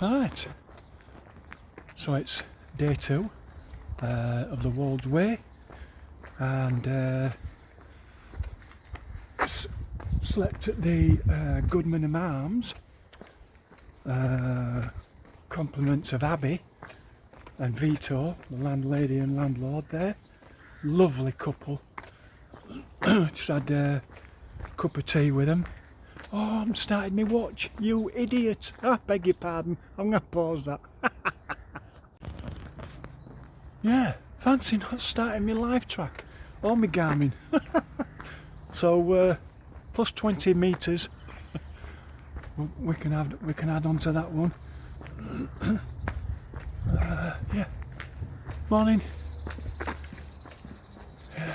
Right, so it's day 2 of the Wolds way, and slept at the Goodmanham Arms, compliments of Abby and Vito, the landlady and landlord there. Lovely couple. Just had a cup of tea with them. Oh, I'm starting my watch, you idiot. I beg your pardon, I'm going to pause that. Yeah, fancy not starting my live track or my Garmin. So plus 20 metres we can add on to that one. Yeah, morning. Yeah.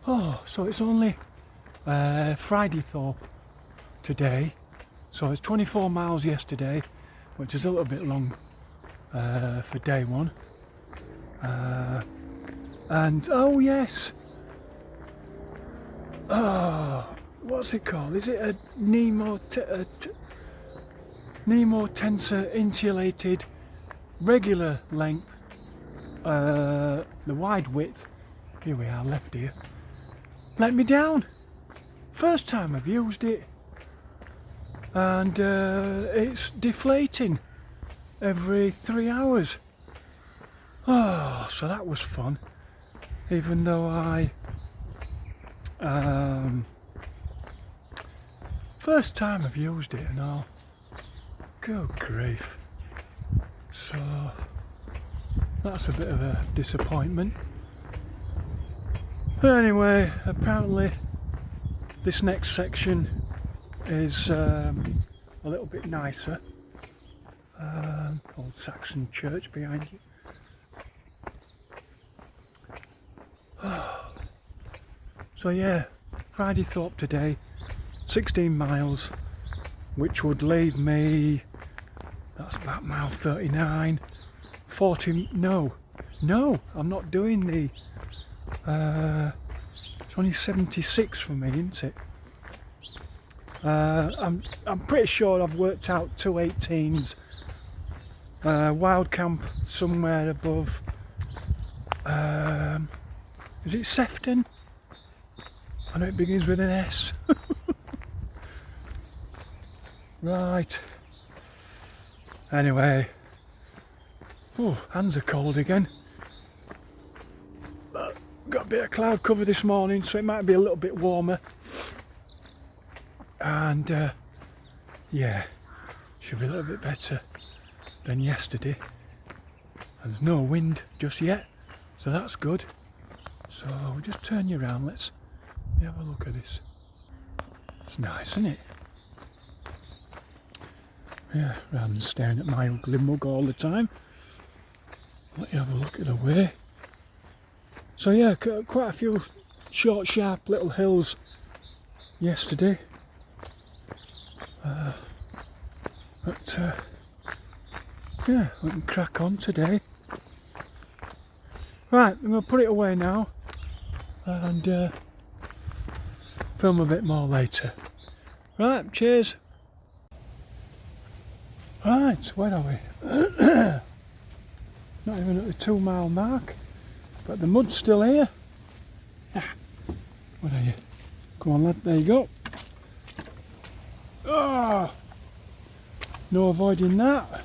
Oh, so it's only Fridaythorpe today, so it's 24 miles yesterday, which is a little bit long for day 1. And oh yes, oh, what's it called? Is it a Nemo tensor insulated regular length, the wide width? Here we are, left here. Let me down. First time I've used it, and it's deflating every 3 hours. Oh, so that was fun, even though I first time I've used it and all. Good grief. So that's a bit of a disappointment. Anyway, apparently this next section is a little bit nicer. Old Saxon church behind you. So yeah, Fridaythorpe today, 16 miles, which would leave me, that's about mile 39, 40, no, I'm not doing the, it's only 76 for me, isn't it? I'm pretty sure I've worked out 2 18s, wild camp somewhere above, is it Sefton? I know it begins with an S. Right. Anyway. Oh, hands are cold again. Got a bit of cloud cover this morning, so it might be a little bit warmer. And yeah, should be a little bit better than yesterday. And there's no wind just yet, so that's good. So we'll just turn you around. Let's have a look at this. It's nice, isn't it? Yeah, rather than staring at my ugly mug all the time. Let you have a look at the way. So yeah, quite a few short, sharp little hills yesterday. But yeah, we can crack on today. Right, I'm going to put it away now and film a bit more later. Right, cheers. Right, where are we? Not even at the 2 mile mark, but the mud's still here. Where are you? Come on lad, there you go. Oh, no avoiding that.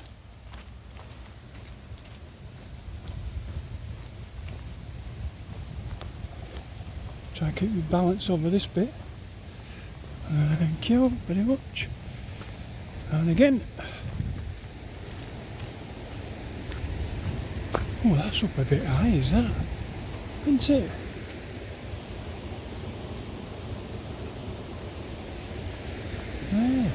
Try and keep your balance over this bit. Thank you very much. And again. Oh, that's up a bit high, is that? Isn't it? Yeah.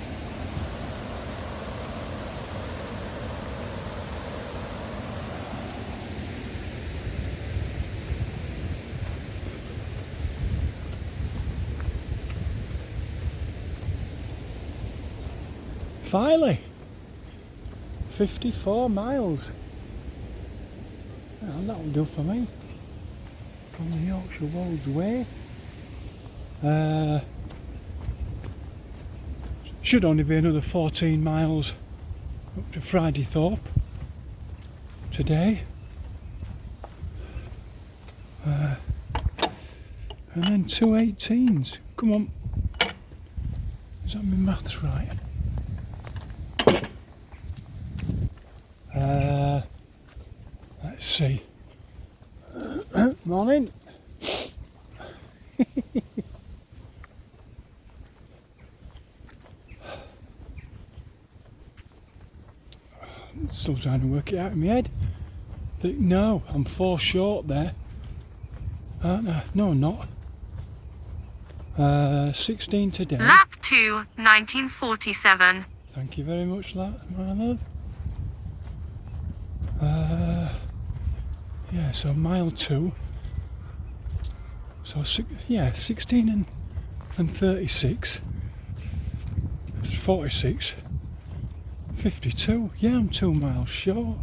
Finally, 54 miles. Well, that'll do for me. From the Yorkshire Wolds way. Should only be another 14 miles Up to Fridaythorpe today. And then 2:18s. Come on. Is that my maths right? Let's see. Morning. Still trying to work it out in my head. No, I'm 4 short there. Aren't I? No, I'm not. 16 today. Lap 2, 1947. Thank you very much, my love. Yeah, so mile 2. So 16 and 36. It's 46. 52. Yeah, I'm 2 miles short.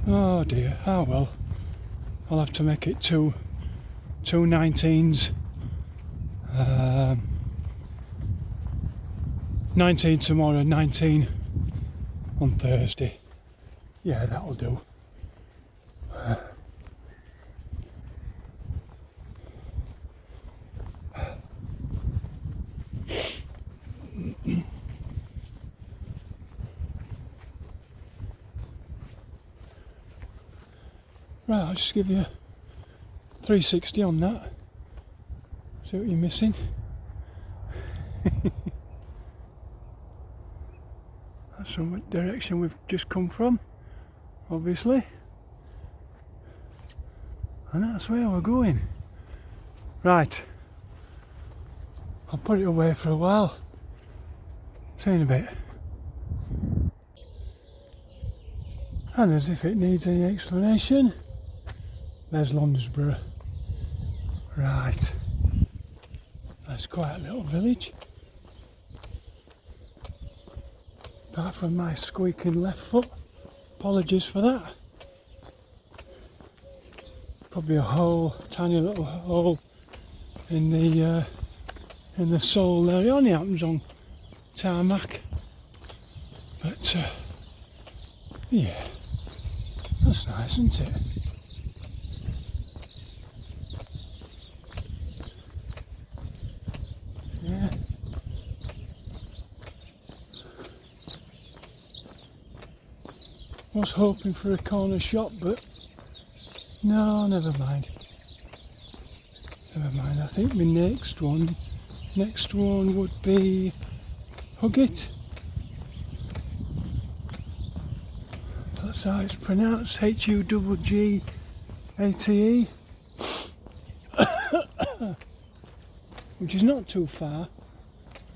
Oh dear. Ah well. I'll have to make it two 19s. 19 tomorrow, 19 on Thursday. Yeah, that'll do. Right, I'll just give you 360 on that. See what you're missing. That's the direction we've just come from, obviously. And that's where we're going. Right. I'll put it away for a while. See you in a bit. And as if it needs any explanation, there's Lonsborough. Right. That's quite a little village. Apart from my squeaking left foot. Apologies for that. Probably a hole, tiny little hole in the sole there. It only happens on tarmac. But yeah, that's nice, isn't it? Yeah. Was hoping for a corner shop, but no, never mind. Never mind. I think my next one would be Huggit. That's how it's pronounced. Huggate. Which is not too far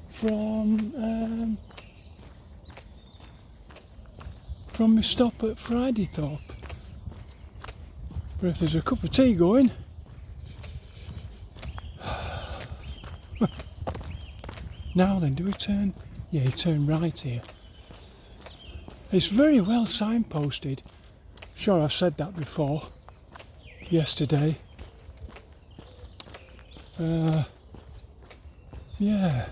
from my stop at Fridaythorpe. But if there's a cup of tea going, now then, do we turn? Yeah, you turn right here. It's very well signposted. Sure, I've said that before. Yesterday. Yeah.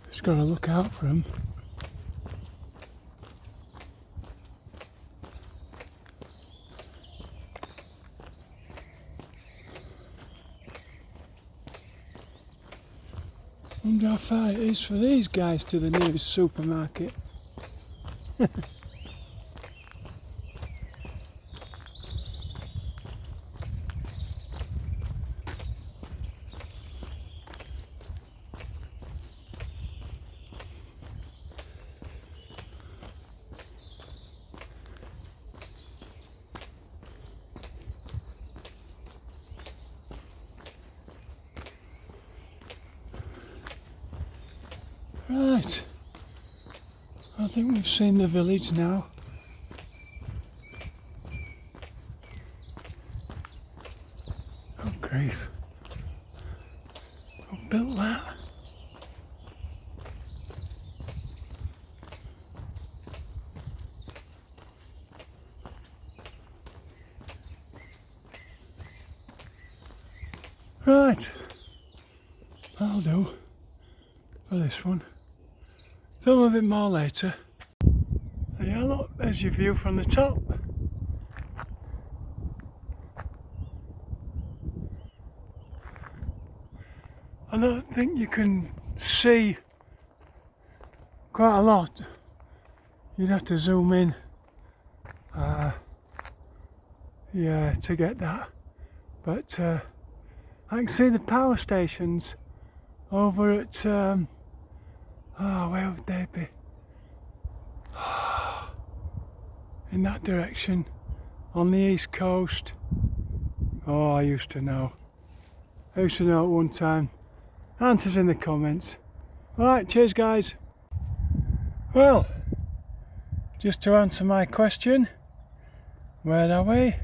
Just got to look out for them. Wonder how far it is for these guys to the nearest supermarket. Right, I think we've seen the village now. Oh grief, who built that? Right, that'll do for this one. Film a bit more later. And yeah, look, there's your view from the top. I don't think you can see quite a lot. You'd have to zoom in, yeah, to get that. But I can see the power stations over at, where would they be? In that direction, on the east coast. Oh, I used to know. I used to know at one time. Answers in the comments. Alright, cheers guys. Well, just to answer my question, where are we?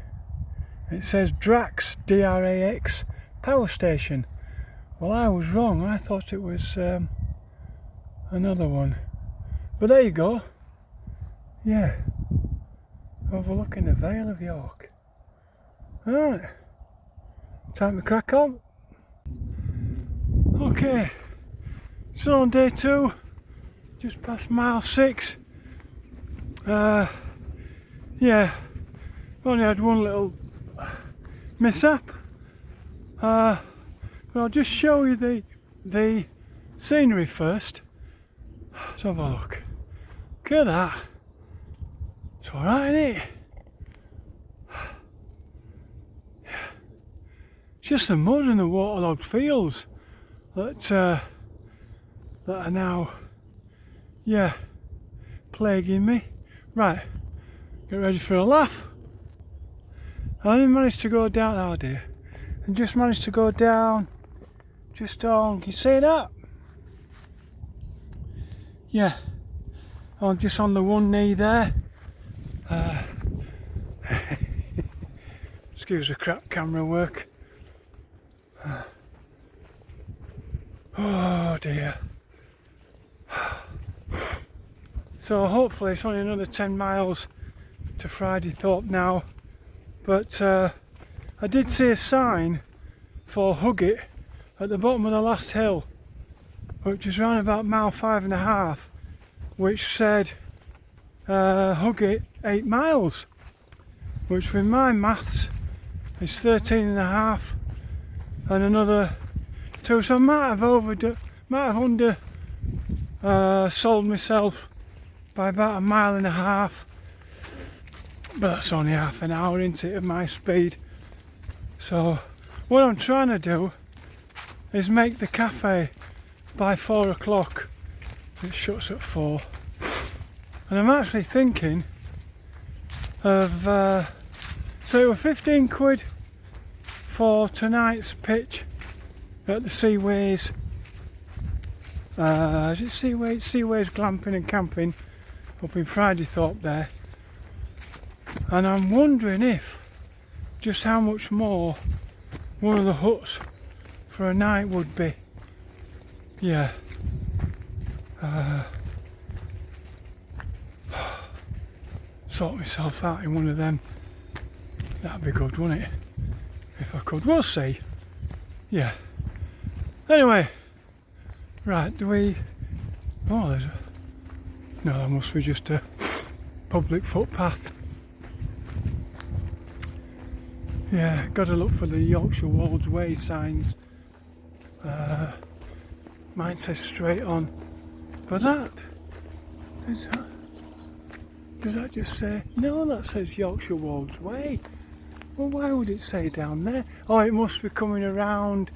It says Drax, D-R-A-X, power station. Well, I was wrong. I thought it was another one. But there you go. Yeah. Overlooking the Vale of York. Alright. Time to crack on. Okay. So on day 2, just past mile 6. Yeah. Only had one little mishap. But I'll just show you the scenery first. Let's have a look. Look at that. It's alright, isn't it? Yeah. It's just the mud and the waterlogged fields that are now, yeah, plaguing me. Right, get ready for a laugh. I only managed to go down, oh dear, and just managed to go down just on, can you see that? Yeah, on just on the one knee there. Excuse the crap camera work. Oh dear. So hopefully it's only another 10 miles to Fridaythorpe now. But I did see a sign for Hugget at the bottom of the last hill, which is around about mile 5.5, which said Hugget 8 miles, which with my maths is 13.5 and another 2, so I might have under sold myself by about 1.5 miles, but that's only half an hour into it at my speed. So what I'm trying to do is make the cafe by 4 o'clock. It shuts at 4, and I'm actually thinking of so it was 15 quid for tonight's pitch at the Seaways, is it Seaways Glamping and Camping up in Fridaythorpe there, and I'm wondering if just how much more one of the huts for a night would be. Yeah. Sort myself out in one of them. That'd be good, wouldn't it? If I could. We'll see. Yeah. Anyway. Right, do we... Oh, there's a... No, that must be just a public footpath. Yeah, gotta look for the Yorkshire Wolds way signs. Mine says straight on. But that... Is that... Does that just say... No, that says Yorkshire Wolds Way. Well, why would it say down there? Oh, it must be coming around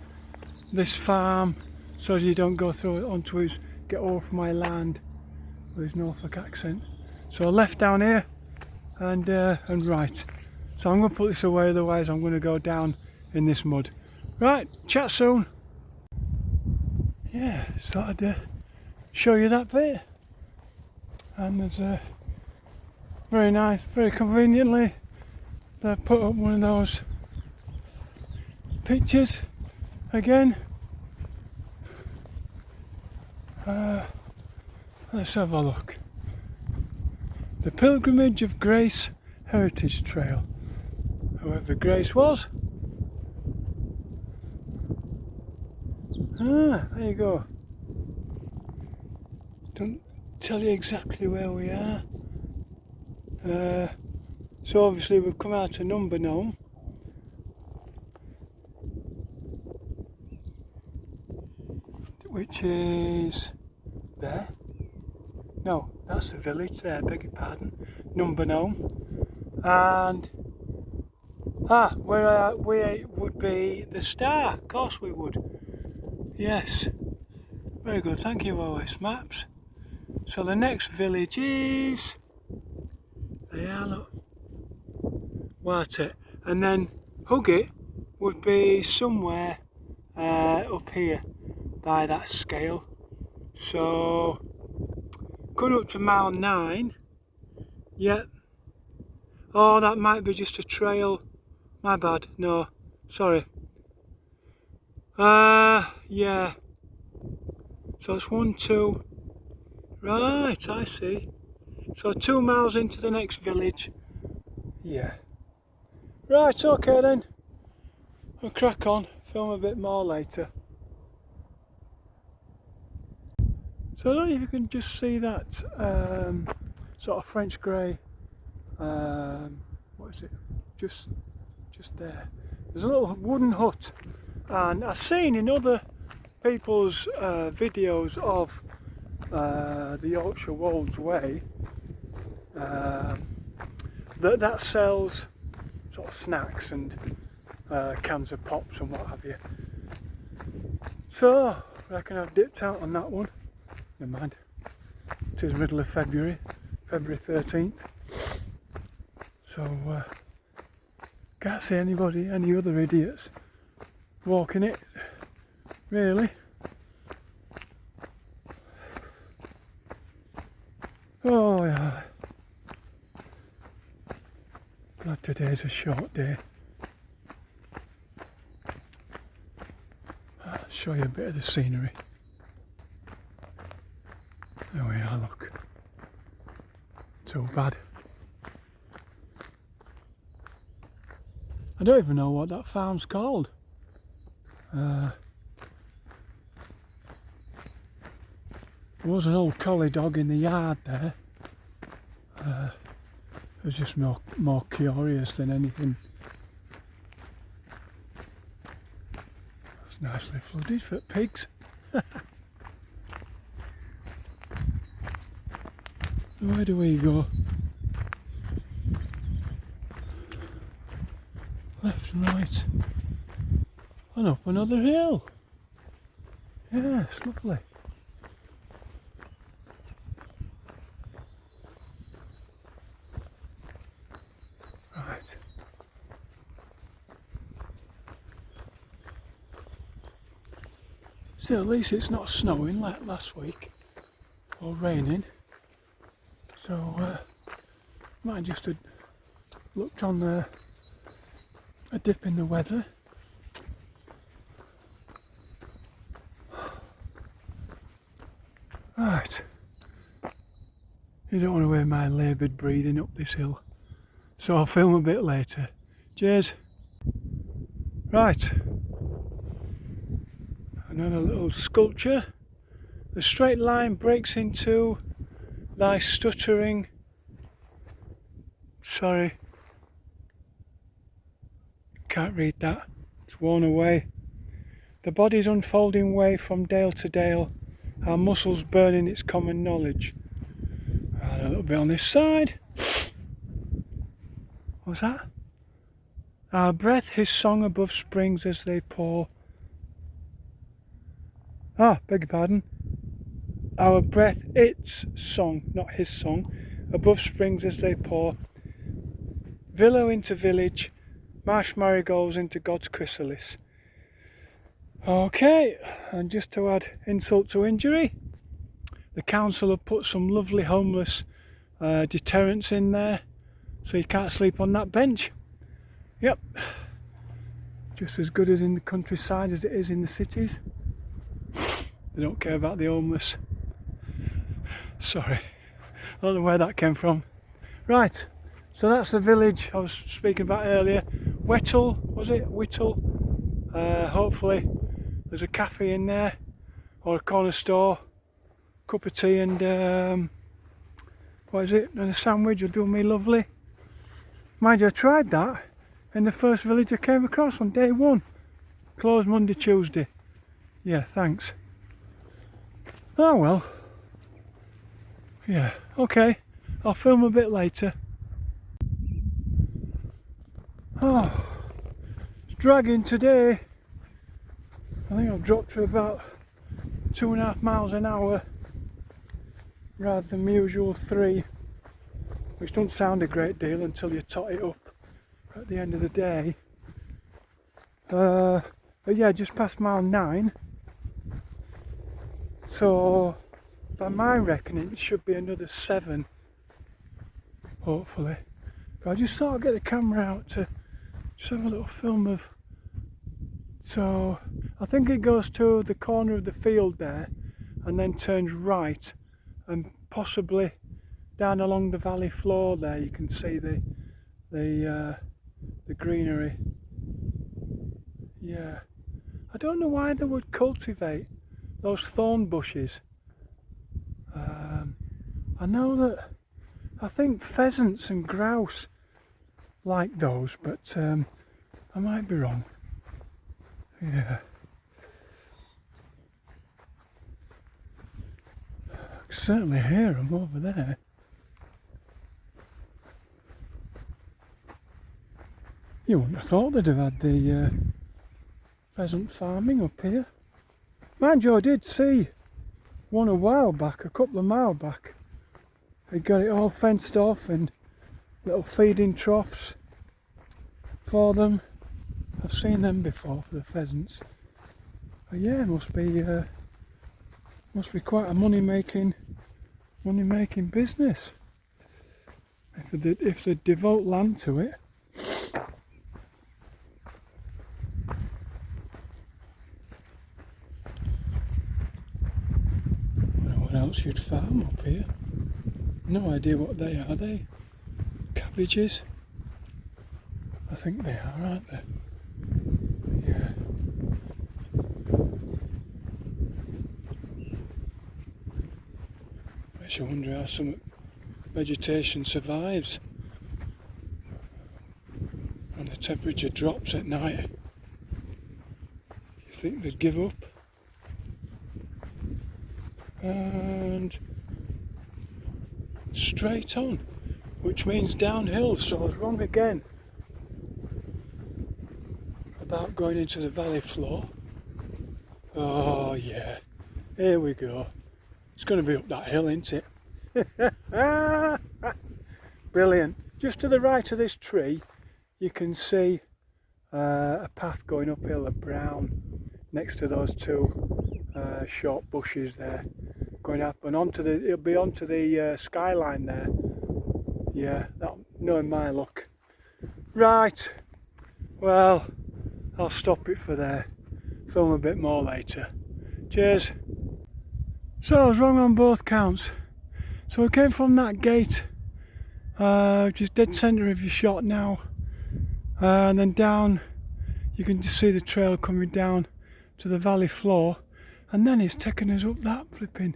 this farm so you don't go through it onto his... Get off my land with his Norfolk accent. So left down here and right. So I'm going to put this away, otherwise I'm going to go down in this mud. Right, chat soon. Yeah, just thought I'd show you that bit. And there's a very nice, very conveniently, they put up one of those pictures again. Let's have a look. The Pilgrimage of Grace Heritage Trail. Whoever Grace was. Ah, there you go. tell you exactly where we are. So obviously we've come out to Goodmanham, which is there. No, that's the village there, beg your pardon. Goodmanham. And where we would be the Star, of course we would. Yes, very good, thank you OS Maps. So the next village is, there, look, Warte, and then Hugget would be somewhere up here by that scale. So going up to mile 9, yep. Oh, that might be just a trail. My bad, no, sorry. Yeah. So it's 1, 2. Right, I see. So 2 miles into the next village. Yeah. Right, okay then. I'll crack on, film a bit more later. So I don't know if you can just see that sort of French grey. What is it? Just there. There's a little wooden hut, and I've seen in other people's videos of the Yorkshire Wolds way that sells sort of snacks and cans of pops and what have you. So I reckon I've dipped out on that one. Never mind. It is middle of February, February 13th. So can't see anybody, any other idiots walking it, really. Oh yeah. Glad today's a short day. I'll show you a bit of the scenery. There we are, look. Too bad. I don't even know what that farm's called. There was an old collie dog in the yard there. It was just more curious than anything. It's nicely flooded for pigs. Where do we go? Left and right. And up another hill. Yeah, it's lovely. Right. So at least it's not snowing like last week, or raining. So might just have looked on a dip in the weather. Right. You don't want to hear my laboured breathing up this hill, so I'll film a bit later. Cheers. Right. Another little sculpture. The straight line breaks into thy stuttering. Sorry. Can't read that. It's worn away. The body's unfolding way from dale to dale. Our muscles burning its common knowledge. And a little bit on this side. What's that? Our breath, his song above springs as they pour. Beg your pardon. Our breath, its song, not his song, above springs as they pour. Villa into village, marsh marigolds into God's chrysalis. Okay, and just to add insult to injury, the council have put some lovely homeless deterrents in there, so you can't sleep on that bench. Yep, just as good as in the countryside as it is in the cities. They don't care about the homeless. Sorry, I don't know where that came from. Right, so that's the village I was speaking about earlier. Whittle, was it? Whittle. Hopefully there's a cafe in there or a corner store. cup of tea and what is it? And a sandwich will do me lovely. Mind you, I tried that in the first village I came across on day one. Closed Monday, Tuesday. Yeah, thanks. Oh well. Yeah, okay. I'll film a bit later. Oh, it's dragging today. I think I've dropped to about 2.5 miles an hour rather than the usual 3, which don't sound a great deal until you tot it up at the end of the day. But yeah, just past mile 9. So by my reckoning it should be another 7, hopefully. But I just thought I'd get the camera out to just have a little film of. So I think it goes to the corner of the field there and then turns right, and possibly down along the valley floor there you can see the greenery. Yeah, I don't know why they would cultivate those thorn bushes. I know that I think pheasants and grouse like those, but I might be wrong. Yeah. I can certainly hear them over there. You wouldn't have thought they'd have had the pheasant farming up here. Mind you, I did see one a while back, a couple of miles back. They got it all fenced off and little feeding troughs for them. I've seen them before for the pheasants. But yeah, it must be quite a money making business if they devote land to it. I don't know what else you'd farm up here. No idea what they are. They cabbages? I think they are, aren't they? Yeah. Makes you wonder how some vegetation survives when the temperature drops at night. You think they'd give up? And straight on, which means downhill, so I was wrong again about going into the valley floor. Oh yeah, here we go. It's going to be up that hill, isn't it? Brilliant. Just to the right of this tree you can see a path going uphill of brown next to those 2 short bushes there, going up and it'll be onto the skyline there. Yeah, that knowing my luck. Right, well, I'll stop it for there. Film a bit more later. Cheers. So I was wrong on both counts. So we came from that gate, just dead centre of your shot now, and then down. You can just see the trail coming down to the valley floor, and then it's taken us up that flipping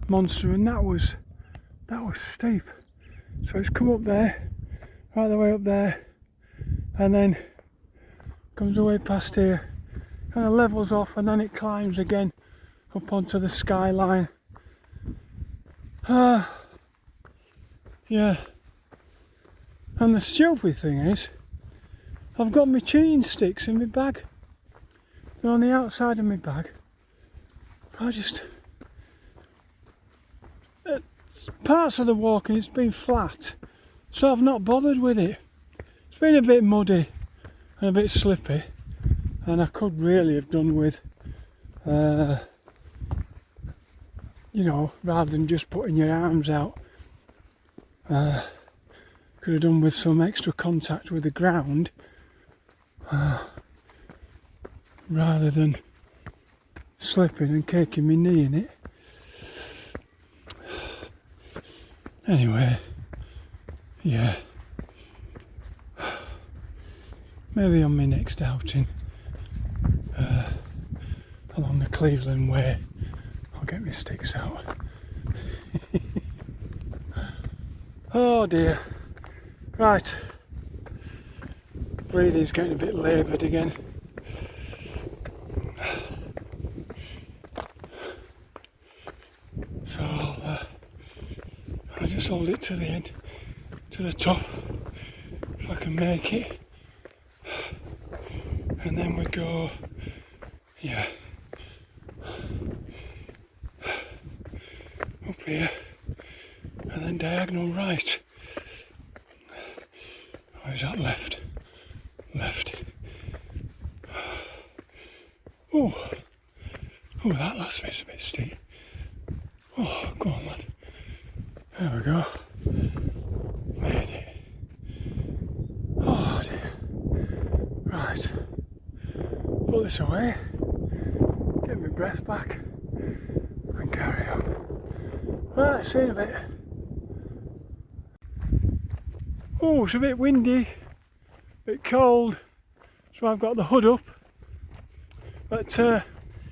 monster, and that was steep. So it's come up there, right the way up there, and then comes away past here, kind of levels off, and then it climbs again up onto the skyline. Yeah. And the stupid thing is, I've got my cheating sticks in my bag. They're on the outside of my bag. Parts of the walking it's been flat, so I've not bothered with it. It's been a bit muddy and a bit slippy, and I could really have done with, you know, rather than just putting your arms out, could have done with some extra contact with the ground, rather than slipping and caking my knee in it. Anyway, yeah, maybe on my next outing along the Cleveland Way I'll get my sticks out Oh dear. Right. Breathing's getting a bit laboured again. So I'll just hold it to the end, to the top, if I can make it. And then we go, yeah, up here, and then diagonal right. Or is that left? Left. Oh, that last bit's a bit steep. Oh, go on, lad. There we go. Made it. Oh dear. Right. Put this away. Get my breath back. And carry on. Right, see you in a bit. Oh, it's a bit windy. A bit cold. So I've got the hood up. But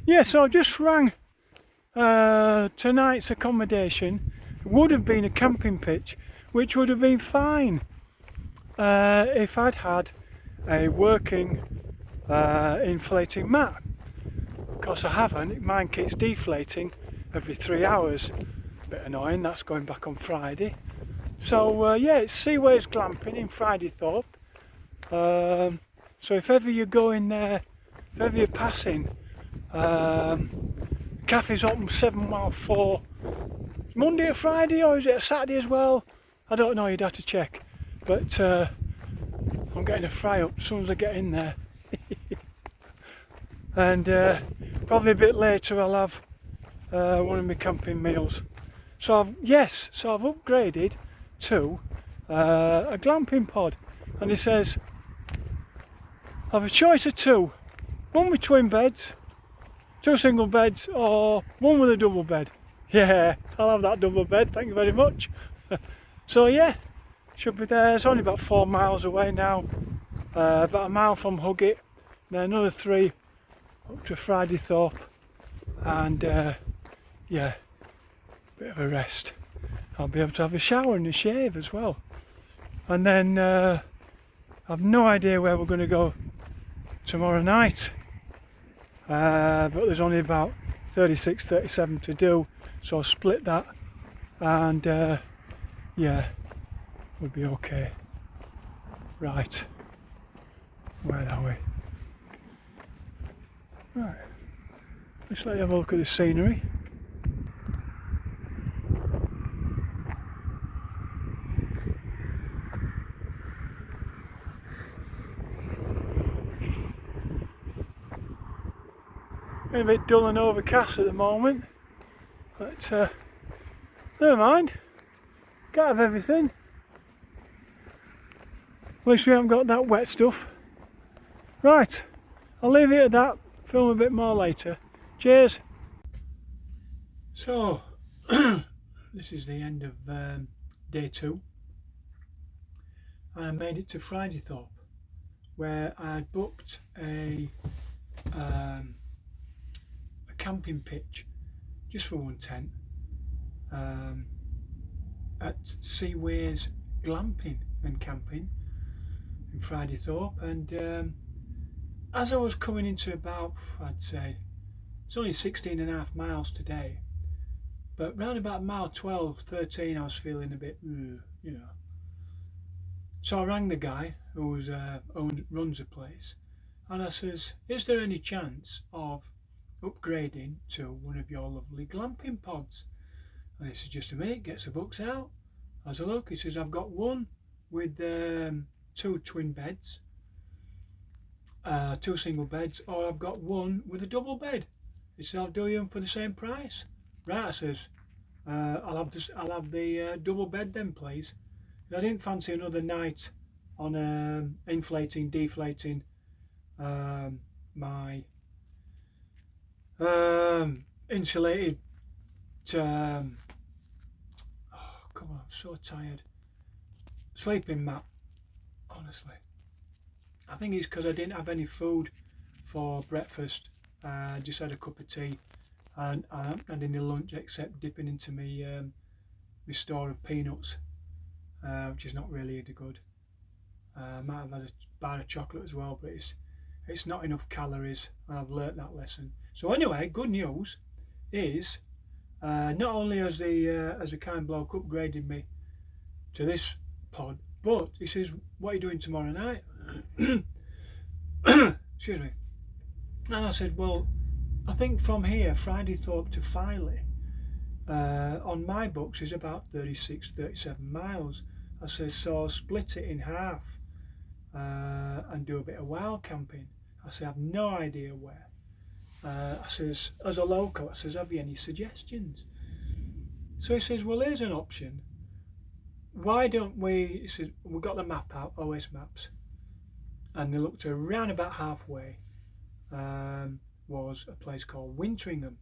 yeah, so I just rang tonight's accommodation. Would have been a camping pitch, which would have been fine if I'd had a working inflating mat. Of course I haven't. Mine keeps deflating every 3 hours. A bit annoying. That's going back on Friday. So yeah, it's Seaways Glamping in Fridaythorpe. So if ever you're going there, if ever you're passing, the cafe's open 7 while 4. Monday or Friday, or is it a Saturday as well? I don't know, you'd have to check. But I'm getting a fry up as soon as I get in there. And probably a bit later I'll have one of my camping meals. So I've upgraded to a glamping pod. And it says, I've a choice of 2. One with twin beds, 2 single beds, or one with a double bed. Yeah, I'll have that double bed, thank you very much. So yeah, should be there. It's only about 4 miles away now, about a mile from Huggett, then another 3 up to Fridaythorpe, and yeah, bit of a rest. I'll be able to have a shower and a shave as well. And then I've no idea where we're going to go tomorrow night, but there's only about 36-37 to do. So I'll split that, and yeah, we'll be okay. Right, where are we? Right, let's let you have a look at the scenery. A bit dull and overcast at the moment. But never mind, can't have everything. At least we haven't got that wet stuff. Right, I'll leave it at that, film a bit more later. Cheers! So, this is the end of day 2. I made it to Fridaythorpe, where I had booked a camping pitch just for 110 at Seaways Glamping and Camping in Fridaythorpe. And as I was coming into about, I'd say it's only 16.5 miles today, but round about mile 12, 13 I was feeling a bit, you know. So I rang the guy who runs the place, and I says, is there any chance of upgrading to one of your lovely glamping pods? And he says, just a minute, gets the books out, has a look. He says, I've got one with 2 twin beds, 2 single beds, or I've got one with a double bed. He says, I'll do you for the same price. Right, I says, I'll have the double bed then, please. I didn't fancy another night on inflating, deflating my insulated oh come on, I'm so tired, sleeping mat. Honestly, I think it's because I didn't have any food for breakfast. I just had a cup of tea, and I haven't had any lunch except dipping into my store of peanuts which is not really good. Might have had a bar of chocolate as well, but it's not enough calories, and I've learnt that lesson. So anyway, good news is not only has the kind bloke upgraded me to this pod, but he says, what are you doing tomorrow night? Excuse me. And I said, well, I think from here, Fridaythorpe to Filey, on my books is about 36-37 miles. I says, so I'll split it in half and do a bit of wild camping. I said, I've no idea where. I says, as a local, I says, have you any suggestions? So he says, well, here's an option. Why don't we, he says, we got the map out, OS Maps, and they looked around about halfway, was a place called Wintringham.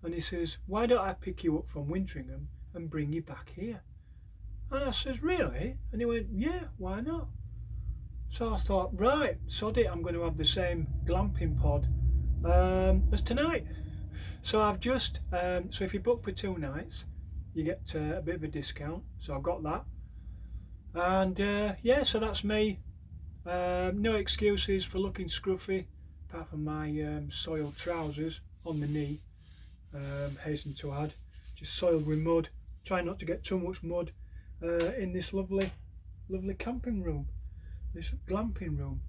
And he says, why don't I pick you up from Wintringham and bring you back here? And I says, really? And he went, yeah, why not? So I thought, right, sod it, I'm going to have the same glamping pod as tonight. So I've just, so if you book for 2 nights, you get a bit of a discount. So I've got that. And yeah, so that's me. No excuses for looking scruffy, apart from my soiled trousers on the knee. Hasten to add, just soiled with mud. Try not to get too much mud in this lovely camping room, this glamping room.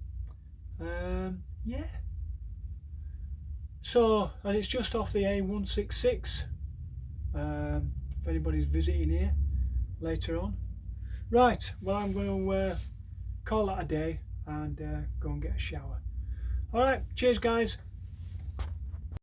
Yeah. So, and it's just off the A166. If anybody's visiting here later on. Right, well, I'm going to call that a day and go and get a shower. Alright, cheers guys.